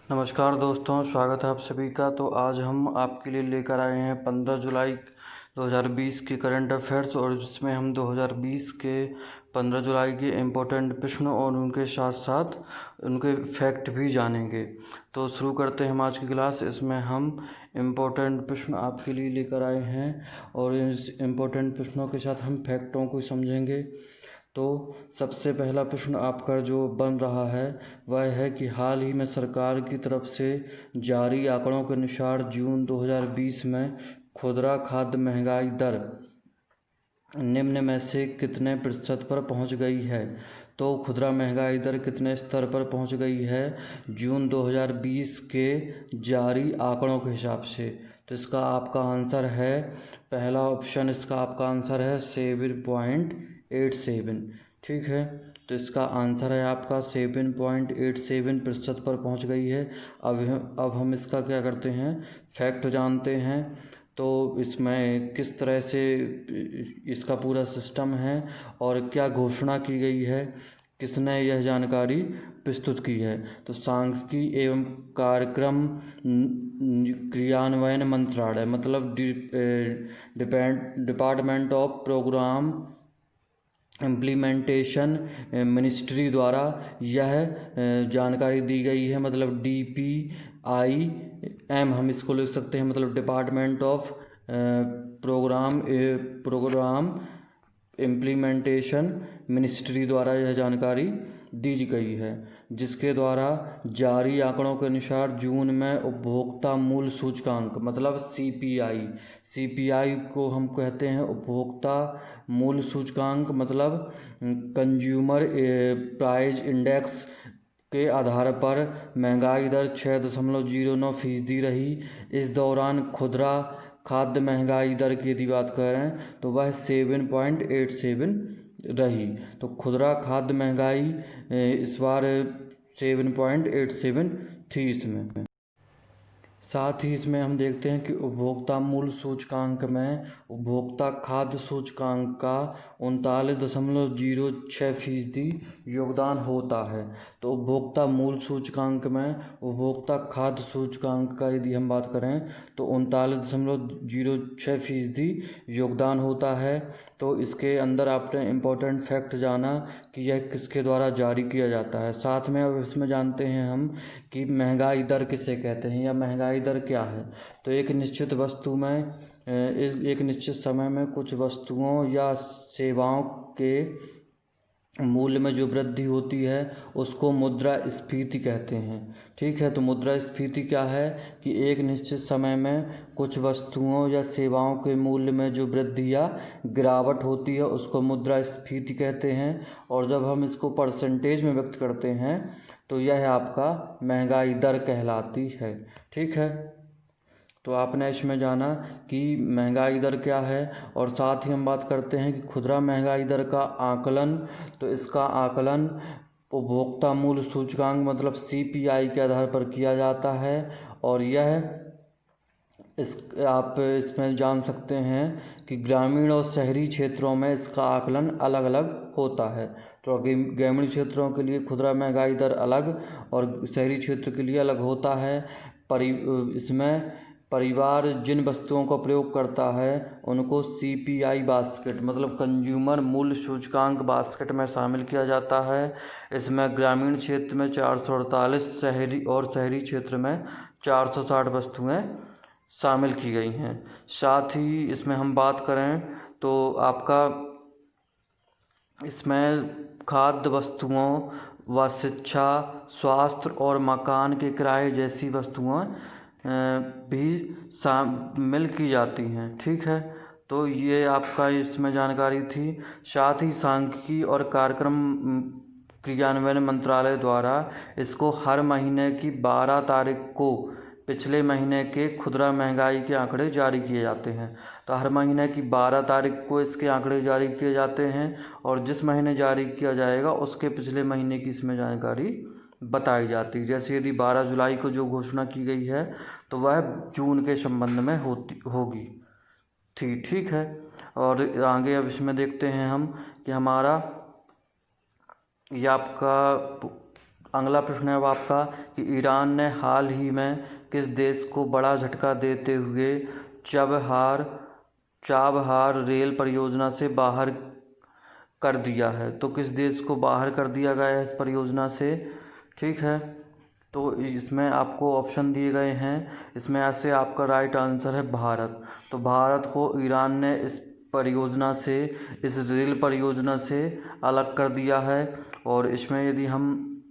नमस्कार दोस्तों, स्वागत है आप सभी का। तो आज हम आपके लिए लेकर आए हैं 15 जुलाई 2020 की करंट अफेयर्स, और इसमें हम 2020 के 15 जुलाई के इम्पोर्टेंट प्रश्न और उनके साथ साथ उनके फैक्ट भी जानेंगे। तो शुरू करते हैं हम आज की क्लास। इसमें हम इम्पोर्टेंट प्रश्न आपके लिए लेकर आए हैं और इस इम्पोर्टेंट प्रश्नों के साथ हम फैक्टों को समझेंगे। तो सबसे पहला प्रश्न आपका जो बन रहा है वह है कि हाल ही में सरकार की तरफ से जारी आंकड़ों के अनुसार जून 2020 में खुदरा खाद्य महंगाई दर निम्न में से कितने प्रतिशत पर पहुंच गई है। तो खुदरा महंगाई दर कितने स्तर पर पहुंच गई है जून 2020 के जारी आंकड़ों के हिसाब से। तो इसका आपका आंसर है, पहला ऑप्शन इसका आपका आंसर है 7.87। ठीक है, तो इसका आंसर है आपका 7.87% पर पहुंच गई है। अब हम इसका क्या करते हैं, फैक्ट जानते हैं। तो इसमें किस तरह से इसका पूरा सिस्टम है और क्या घोषणा की गई है, किसने यह जानकारी प्रस्तुत की है। तो सांख्यिकी एवं कार्यक्रम क्रियान्वयन मंत्रालय मतलब department of programme implementation ministry द्वारा यह जानकारी दी गई है। मतलब DPIM हम इसको लिख सकते हैं, मतलब department of programme implementation ministry द्वारा यह जानकारी दी गई है, जिसके द्वारा जारी आंकड़ों के अनुसार जून में उपभोक्ता मूल्य सूचकांक मतलब CPI को हम कहते हैं उपभोक्ता मूल्य सूचकांक, मतलब कंज्यूमर प्राइस इंडेक्स के आधार पर महंगाई दर 6.09% रही। इस दौरान खुदरा खाद्य महंगाई दर की यदि बात करें तो वह 7.87 रही। तो खुदरा खाद्य महंगाई इस बार 7.87 थी इसमें। साथ ही इसमें हम देखते हैं कि उपभोक्ता मूल्य सूचकांक में उपभोक्ता खाद्य सूचकांक का 39.06% योगदान होता है। तो उपभोक्ता मूल्य सूचकांक में उपभोक्ता खाद्य सूचकांक का यदि हम बात करें तो 39.06% योगदान होता है। तो इसके अंदर आपने इम्पोर्टेंट फैक्ट जाना कि यह किसके द्वारा जारी किया जाता है। साथ में अब इसमें जानते हैं हम कि महंगाई दर किसे कहते हैं या महंगाई दर क्या है। तो एक निश्चित वस्तु में एक निश्चित समय में कुछ वस्तुओं या सेवाओं के मूल्य में जो वृद्धि होती है उसको मुद्रास्फीति कहते हैं। ठीक है, तो मुद्रास्फीति क्या है कि एक निश्चित समय में कुछ वस्तुओं या सेवाओं के मूल्य में जो वृद्धि या गिरावट होती है उसको मुद्रास्फीति कहते हैं। और जब हम इसको परसेंटेज में व्यक्त करते हैं तो यह आपका महंगाई दर कहलाती है। ठीक है, तो आपने इसमें जाना कि महंगाई दर क्या है। और साथ ही हम बात करते हैं कि खुदरा महंगाई दर का आकलन। तो इसका आकलन उपभोक्ता मूल्य सूचकांक मतलब CPI के आधार पर किया जाता है। और यह आप इसमें जान सकते हैं कि ग्रामीण और शहरी क्षेत्रों में इसका आकलन अलग अलग होता है। तो ग्रामीण क्षेत्रों के लिए खुदरा महंगाई दर अलग और शहरी क्षेत्र के लिए अलग होता है। इसमें परिवार जिन वस्तुओं का प्रयोग करता है उनको CPI बास्केट मतलब कंज्यूमर मूल्य सूचकांक बास्केट में शामिल किया जाता है। इसमें ग्रामीण क्षेत्र में 448, शहरी क्षेत्र में 460 वस्तुएं शामिल की गई हैं। साथ ही इसमें हम बात करें तो आपका इसमें खाद्य वस्तुओं व शिक्षा, स्वास्थ्य और मकान के किराए जैसी वस्तुएं भी शामिल की जाती हैं। ठीक है, तो ये आपका इसमें जानकारी थी। साथ ही सांख्यिकी और कार्यक्रम क्रियान्वयन मंत्रालय द्वारा इसको हर महीने की 12 तारीख को पिछले महीने के खुदरा महंगाई के आंकड़े जारी किए जाते हैं। तो हर महीने की 12 तारीख को इसके आंकड़े जारी किए जाते हैं और जिस महीने जारी किया जाएगा उसके पिछले महीने की इसमें जानकारी बताई जाती है। जैसे यदि 12 जुलाई को जो घोषणा की गई है तो वह जून के संबंध में होगी। ठीक है, और आगे अब इसमें देखते हैं हम कि हमारा ये आपका अगला प्रश्न है अब आपका कि ईरान ने हाल ही में किस देश को बड़ा झटका देते हुए चाबहार रेल परियोजना से बाहर कर दिया है। तो किस देश को बाहर कर दिया गया है इस परियोजना से, ठीक है। तो इसमें आपको ऑप्शन दिए गए हैं, इसमें ऐसे आपका राइट आंसर है भारत। तो भारत को ईरान ने इस रेल परियोजना से अलग कर दिया है। और इसमें यदि हम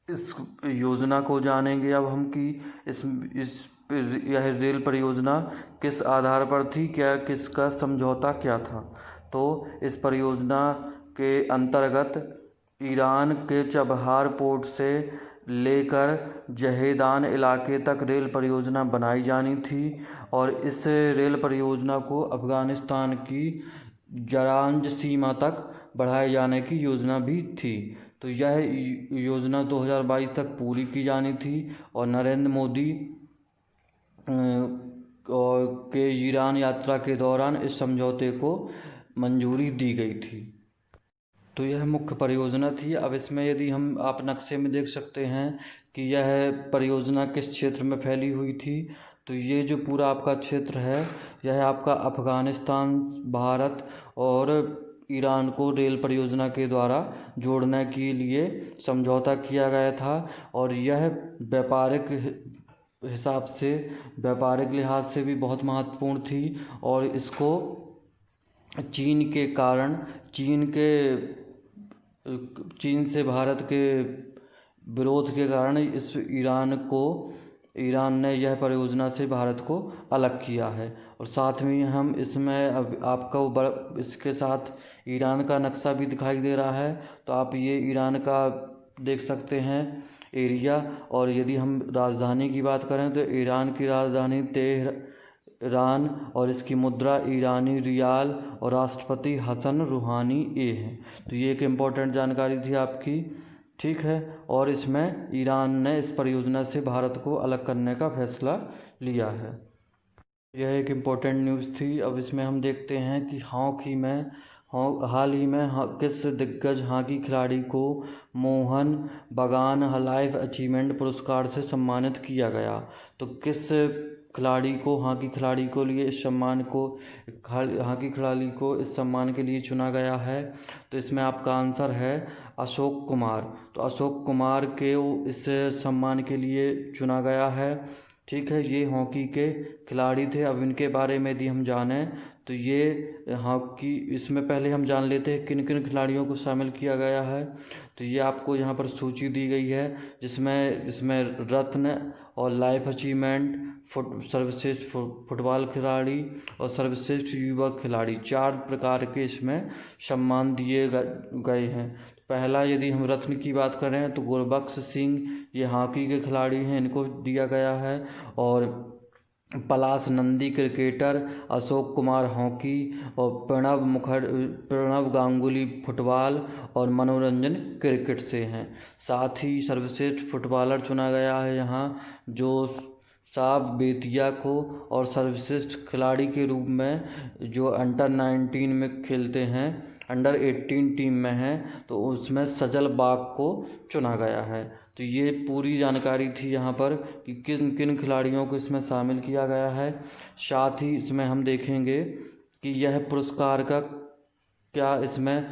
इस योजना को जानेंगे अब हम कि यह रेल परियोजना किस आधार पर थी, किसका समझौता क्या था। तो इस परियोजना के अंतर्गत ईरान के चबहार पोर्ट से लेकर जहेदान इलाके तक रेल परियोजना बनाई जानी थी और इस रेल परियोजना को अफ़गानिस्तान की जरांज सीमा तक बढ़ाए जाने की योजना भी थी। तो यह योजना 2022 तक पूरी की जानी थी और नरेंद्र मोदी के ईरान यात्रा के दौरान इस समझौते को मंजूरी दी गई थी। तो यह मुख्य परियोजना थी। अब इसमें यदि आप नक्शे में देख सकते हैं कि यह परियोजना किस क्षेत्र में फैली हुई थी। तो ये जो पूरा आपका क्षेत्र है यह आपका अफ़गानिस्तान, भारत और ईरान को रेल परियोजना के द्वारा जोड़ने के लिए समझौता किया गया था। और यह व्यापारिक हिसाब से, व्यापारिक लिहाज से भी बहुत महत्वपूर्ण थी। और इसको चीन से भारत के विरोध के कारण ईरान ने यह परियोजना से भारत को अलग किया है। और साथ में हम इसमें अब आपका इसके साथ ईरान का नक्शा भी दिखाई दे रहा है। तो आप ये ईरान का देख सकते हैं एरिया। और यदि हम राजधानी की बात करें तो ईरान की राजधानी तेहरान और इसकी मुद्रा ईरानी रियाल और राष्ट्रपति हसन रूहानी है। तो ये एक इम्पोर्टेंट जानकारी थी आपकी, ठीक है। और इसमें ईरान ने इस परियोजना से भारत को अलग करने का फैसला लिया है। यह एक इम्पोर्टेंट न्यूज़ थी। अब इसमें हम देखते हैं कि हाल ही में किस दिग्गज हॉकी खिलाड़ी को मोहन बागान लाइफ अचीवमेंट पुरस्कार से सम्मानित किया गया। तो किस हॉकी खिलाड़ी को इस सम्मान के लिए चुना गया है। तो इसमें आपका आंसर है अशोक कुमार। तो अशोक कुमार के इस सम्मान के लिए चुना गया है, ठीक है। ये हॉकी के खिलाड़ी थे। अब इनके बारे में यदि हम जानें तो ये हॉकी, इसमें पहले हम जान लेते हैं किन किन खिलाड़ियों को शामिल किया गया है। तो ये आपको यहाँ पर सूची दी गई है इसमें रत्न और लाइफ अचीवमेंट, सर्वश्रेष्ठ फुटबॉल खिलाड़ी और सर्वश्रेष्ठ युवा खिलाड़ी, 4 प्रकार के इसमें सम्मान दिए गए हैं। पहला यदि हम रत्न की बात करें तो गुरबख्श सिंह, ये हॉकी के खिलाड़ी हैं, इनको दिया गया है। और पलाश नंदी क्रिकेटर, अशोक कुमार हॉकी और प्रणव गांगुली फुटबॉल और मनोरंजन क्रिकेट से हैं। साथ ही सर्वश्रेष्ठ फुटबॉलर चुना गया है यहाँ जो साब बेतिया को, और सर्वश्रेष्ठ खिलाड़ी के रूप में जो अंडर 19 में खेलते हैं, अंडर 18 टीम में हैं, तो उसमें सजल बाग को चुना गया है। तो ये पूरी जानकारी थी यहाँ पर कि किन किन खिलाड़ियों को इसमें शामिल किया गया है। साथ ही इसमें हम देखेंगे कि यह पुरस्कार का क्या इसमें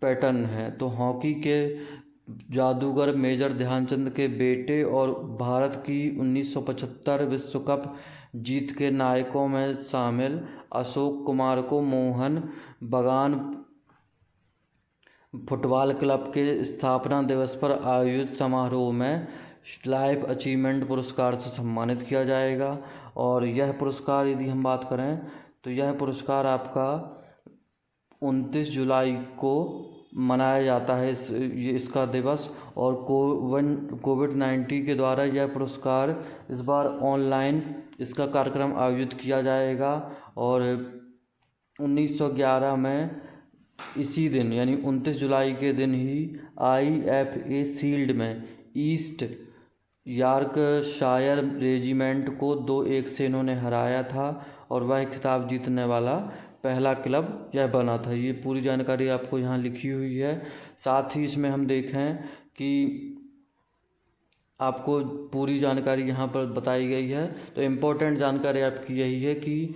पैटर्न है। तो हॉकी के जादूगर मेजर ध्यानचंद के बेटे और भारत की 1975 विश्व कप जीत के नायकों में शामिल अशोक कुमार को मोहन बागान फुटबॉल क्लब के स्थापना दिवस पर आयोजित समारोह में लाइफ अचीवमेंट पुरस्कार से सम्मानित किया जाएगा। और यह पुरस्कार यदि हम बात करें तो यह पुरस्कार आपका 29 जुलाई को मनाया जाता है इसका दिवस। और कोविड-19 के द्वारा यह पुरस्कार इस बार ऑनलाइन इसका कार्यक्रम आयोजित किया जाएगा। और 1911 में इसी दिन यानी 29 जुलाई के दिन ही IFA शील्ड में ईस्ट यॉर्कशायर रेजिमेंट को 2-1 से इन्होंने हराया था और वह खिताब जीतने वाला पहला क्लब यह बना था। ये पूरी जानकारी आपको यहाँ लिखी हुई है। साथ ही इसमें हम देखें कि आपको पूरी जानकारी यहाँ पर बताई गई है। तो इम्पोर्टेंट जानकारी आपकी यही है कि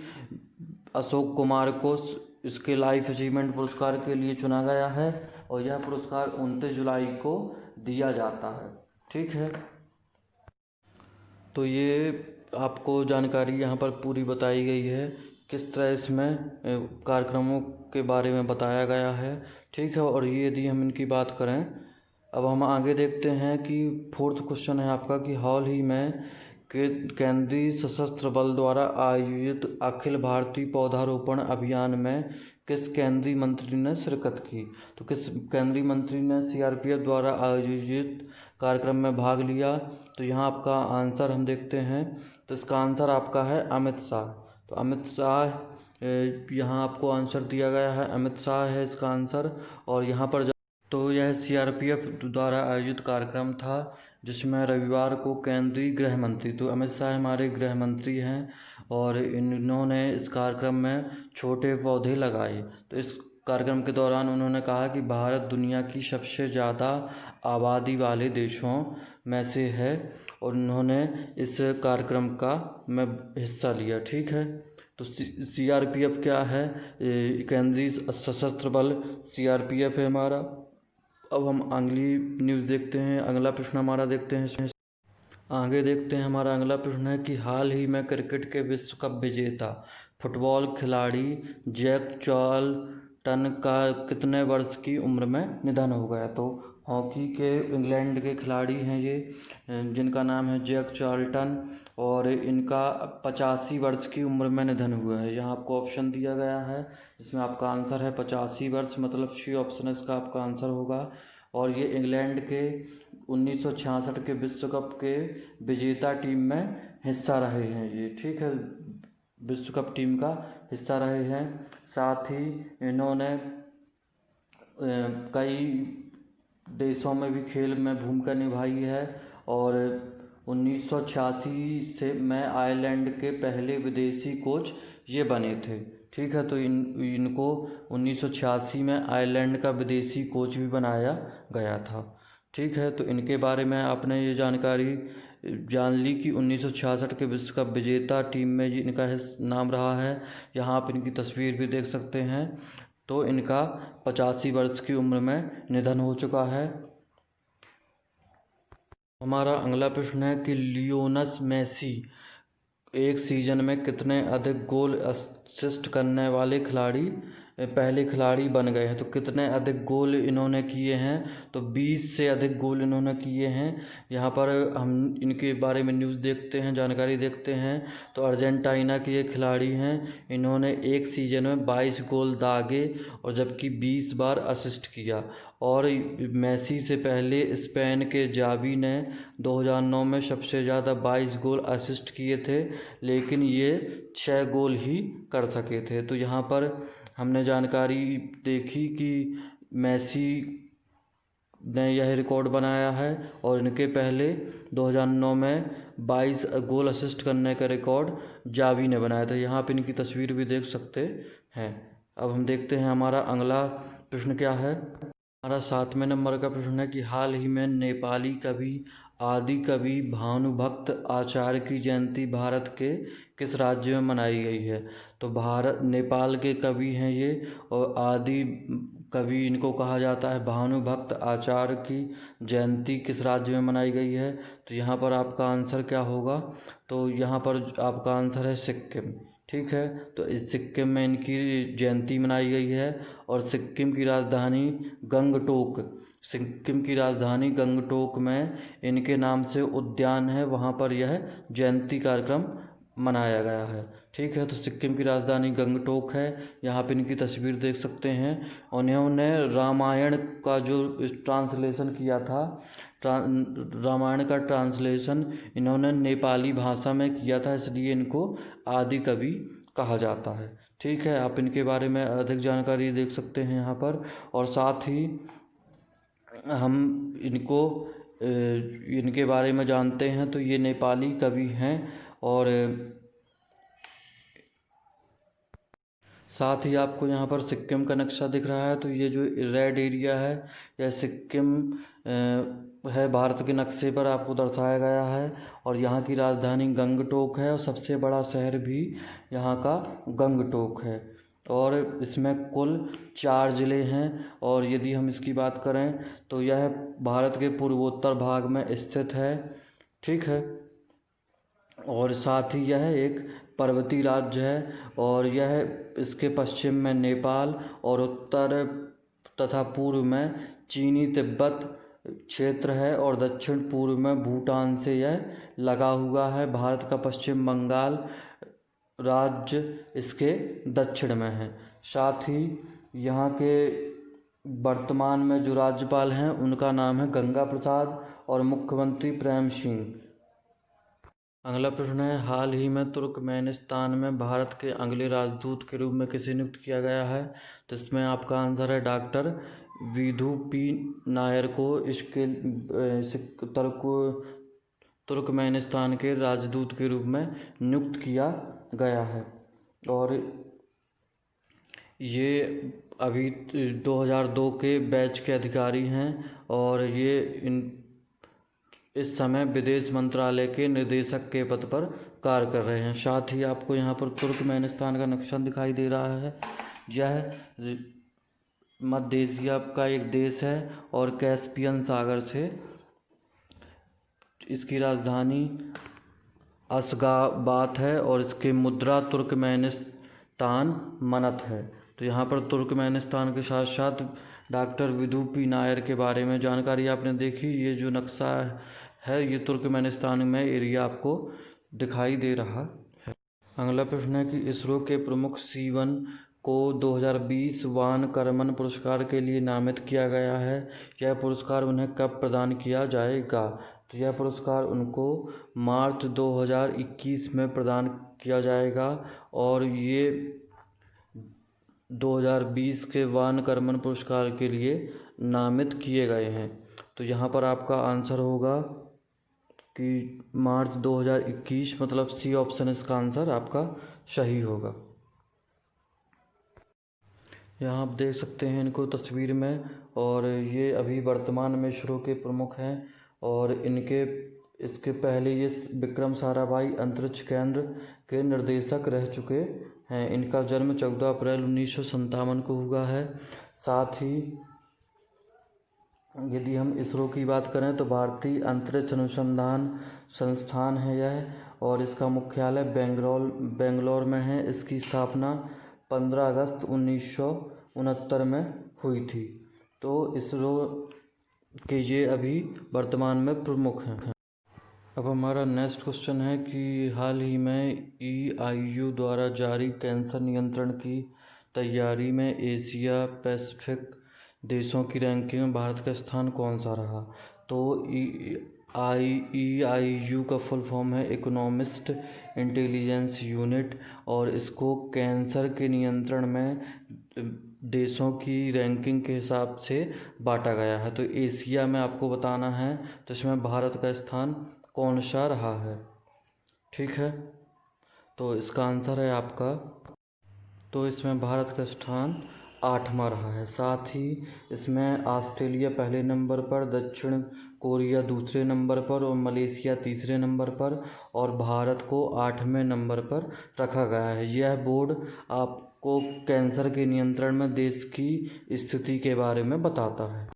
अशोक कुमार को इसके लाइफ अचीवमेंट पुरस्कार के लिए चुना गया है और यह पुरस्कार 29 जुलाई को दिया जाता है। ठीक है, तो ये आपको जानकारी यहाँ पर पूरी बताई गई है, किस तरह इसमें कार्यक्रमों के बारे में बताया गया है। ठीक है, और ये यदि हम इनकी बात करें, अब हम आगे देखते हैं कि 4th क्वेश्चन है आपका कि हाल ही में केंद्रीय सशस्त्र बल द्वारा आयोजित अखिल भारतीय पौधारोपण अभियान में किस केंद्रीय मंत्री ने शिरकत की। तो किस केंद्रीय मंत्री ने सीआरपीएफ द्वारा आयोजित कार्यक्रम में भाग लिया। तो यहाँ आपका आंसर हम देखते हैं, तो इसका आंसर आपका है अमित शाह। तो अमित शाह, यहाँ आपको आंसर दिया गया है, अमित शाह है इसका आंसर। और यहाँ पर तो यह सीआरपीएफ द्वारा आयोजित कार्यक्रम था जिसमें रविवार को केंद्रीय गृह मंत्री, तो अमित शाह हमारे गृह मंत्री हैं, और इन्होंने इस कार्यक्रम में छोटे पौधे लगाए। तो इस कार्यक्रम के दौरान उन्होंने कहा कि भारत दुनिया की सबसे ज़्यादा आबादी वाले देशों में से है, और उन्होंने इस कार्यक्रम का में हिस्सा लिया। ठीक है, तो सीआरपीएफ क्या है, केंद्रीय सशस्त्र बल सीआरपीएफ है हमारा। अब हम अगली न्यूज़ देखते हैं, अगला प्रश्न हमारा देखते हैं। आगे देखते हैं, हमारा अगला प्रश्न है कि हाल ही में क्रिकेट के विश्व कप विजेता फुटबॉल खिलाड़ी जैक चार्ल्टन का कितने वर्ष की उम्र में निधन हो गया। तो हॉकी के इंग्लैंड के खिलाड़ी हैं ये, जिनका नाम है जैक चार्ल्टन, और इनका 85 वर्ष की उम्र में निधन हुआ है। यहाँ आपको ऑप्शन दिया गया है, इसमें आपका आंसर है 85 वर्ष, मतलब सी ऑप्शन इसका आपका आंसर होगा। और ये इंग्लैंड के 1966 के विश्व कप के विजेता टीम में हिस्सा रहे हैं ये। ठीक है, विश्व कप टीम का हिस्सा रहे हैं। साथ ही इन्होंने कई देशों में भी खेल में भूमिका निभाई है, और 1986 से में आयरलैंड के पहले विदेशी कोच ये बने थे। ठीक है, तो इनको 1986 में आयरलैंड का विदेशी कोच भी बनाया गया था। ठीक है, तो इनके बारे में आपने ये जानकारी जान ली कि 1966 के विश्व कप विजेता टीम में इनका नाम रहा है। यहाँ आप इनकी तस्वीर भी देख सकते हैं। तो इनका 85 वर्ष की उम्र में निधन हो चुका है। हमारा अगला प्रश्न है कि लियोनस मेसी एक सीज़न में कितने अधिक गोल असिस्ट करने वाले पहले खिलाड़ी बन गए हैं। तो कितने अधिक गोल इन्होंने किए हैं, तो 20 से अधिक गोल इन्होंने किए हैं। यहाँ पर हम इनके बारे में न्यूज़ देखते हैं, जानकारी देखते हैं। तो अर्जेंटीना के ये खिलाड़ी हैं, इन्होंने एक सीज़न में 22 गोल दागे और जबकि 20 बार असिस्ट किया। और मेसी से पहले स्पेन के जावी ने 2009 में सबसे ज़्यादा 22 गोल असिस्ट किए थे, लेकिन ये 6 गोल ही कर सके थे। तो यहाँ पर हमने जानकारी देखी कि मेसी ने यह रिकॉर्ड बनाया है, और इनके पहले 2009 में 22 गोल असिस्ट करने का रिकॉर्ड जावी ने बनाया था। यहाँ पर इनकी तस्वीर भी देख सकते हैं। अब हम देखते हैं हमारा अगला प्रश्न क्या है। हमारा 7वें नंबर का प्रश्न है कि हाल ही में नेपाली कवि आदि कवि भानुभक्त आचार्य की जयंती भारत के किस राज्य में मनाई गई है। तो नेपाल के कवि हैं ये, और आदि कवि इनको कहा जाता है। भानुभक्त आचार्य की जयंती किस राज्य में मनाई गई है। तो यहाँ पर आपका आंसर क्या होगा, तो यहाँ पर आपका आंसर है सिक्किम। ठीक है, तो इस सिक्किम में इनकी जयंती मनाई गई है, और सिक्किम की राजधानी गंगटोक में इनके नाम से उद्यान है, वहाँ पर यह जयंती कार्यक्रम मनाया गया है। ठीक है, तो सिक्किम की राजधानी गंगटोक है। यहाँ पे इनकी तस्वीर देख सकते हैं। उन्होंने रामायण का जो ट्रांसलेशन किया था, रामायण का ट्रांसलेशन इन्होंने नेपाली भाषा में किया था, इसलिए इनको आदि कवि कहा जाता है। ठीक है, आप इनके बारे में अधिक जानकारी देख सकते हैं यहाँ पर। और साथ ही हम इनके बारे में जानते हैं, तो ये नेपाली कवि हैं। और साथ ही आपको यहाँ पर सिक्किम का नक्शा दिख रहा है, तो ये जो रेड एरिया है यह सिक्किम है भारत के नक्शे पर आपको दर्शाया गया है। और यहाँ की राजधानी गंगटोक है और सबसे बड़ा शहर भी यहाँ का गंगटोक है। और इसमें कुल 4 ज़िले हैं। और यदि हम इसकी बात करें तो यह भारत के पूर्वोत्तर भाग में स्थित है, ठीक है। और साथ ही यह एक पर्वतीय राज्य है। और यह इसके पश्चिम में नेपाल और उत्तर तथा पूर्व में चीनी तिब्बत क्षेत्र है और दक्षिण पूर्व में भूटान से यह लगा हुआ है। भारत का पश्चिम बंगाल राज्य इसके दक्षिण में है। साथ ही यहाँ के वर्तमान में जो राज्यपाल हैं उनका नाम है गंगा प्रसाद और मुख्यमंत्री प्रेम सिंह। अगला प्रश्न है, हाल ही में तुर्कमेनिस्तान में भारत के अगले राजदूत के रूप में किसे नियुक्त किया गया है? तो इसमें आपका आंसर है डॉक्टर विधु पी नायर को इसके तुर्कमेनिस्तान के राजदूत के रूप में नियुक्त किया गया है। और ये अभी 2002 के बैच के अधिकारी हैं और ये इस समय विदेश मंत्रालय के निदेशक के पद पर कार्य कर रहे हैं। साथ ही आपको यहाँ पर तुर्कमेनिस्तान का नक्शा दिखाई दे रहा है। यह मध्य एशिया का एक देश है और कैस्पियन सागर से इसकी राजधानी अशगाबाद है और इसकी मुद्रा तुर्कमेनिस्तान मनत है। तो यहाँ पर तुर्कमेनिस्तान के साथ साथ डॉक्टर विधु पी नायर के बारे में जानकारी आपने देखी। ये जो नक्शा है ये तुर्कमेनिस्तान में एरिया आपको दिखाई दे रहा है। अगला प्रश्न है कि इसरो के प्रमुख सिवन को 2020 वान करमन पुरस्कार के लिए नामित किया गया है। यह पुरस्कार उन्हें कब प्रदान किया जाएगा? तो यह पुरस्कार उनको मार्च 2021 में प्रदान किया जाएगा। और ये 2020 के वान करमन पुरस्कार के लिए नामित किए गए हैं। तो यहाँ पर आपका आंसर होगा कि मार्च 2021, मतलब सी ऑप्शन इसका आंसर आपका सही होगा। यहाँ आप देख सकते हैं इनको तस्वीर में। और ये अभी वर्तमान में इसरो के प्रमुख हैं और इसके पहले ये विक्रम साराभाई अंतरिक्ष केंद्र के निर्देशक रह चुके हैं। इनका जन्म 14 अप्रैल 1957 को हुआ है। साथ ही यदि हम इसरो की बात करें तो भारतीय अंतरिक्ष अनुसंधान संस्थान है यह, और इसका मुख्यालय बेंगलोर में है। इसकी स्थापना 15 अगस्त 1969 में हुई थी। तो इसरो के ये अभी वर्तमान में प्रमुख हैं। अब हमारा नेक्स्ट क्वेश्चन है कि हाल ही में EIU द्वारा जारी कैंसर नियंत्रण की तैयारी में एशिया पैसिफिक देशों की रैंकिंग में भारत का स्थान कौन सा रहा? तो EIU का फुल फॉर्म है इकोनॉमिस्ट इंटेलिजेंस यूनिट, और इसको कैंसर के नियंत्रण में देशों की रैंकिंग के हिसाब से बांटा गया है। तो एशिया में आपको बताना है तो इसमें भारत का स्थान कौन सा रहा है, ठीक है। तो इसका आंसर है आपका, तो इसमें भारत का स्थान 8वां रहा है। साथ ही इसमें ऑस्ट्रेलिया पहले नंबर पर, दक्षिण कोरिया दूसरे नंबर पर और मलेशिया तीसरे नंबर पर, और भारत को 8वें नंबर पर रखा गया है। यह बोर्ड आपको कैंसर के नियंत्रण में देश की स्थिति के बारे में बताता है।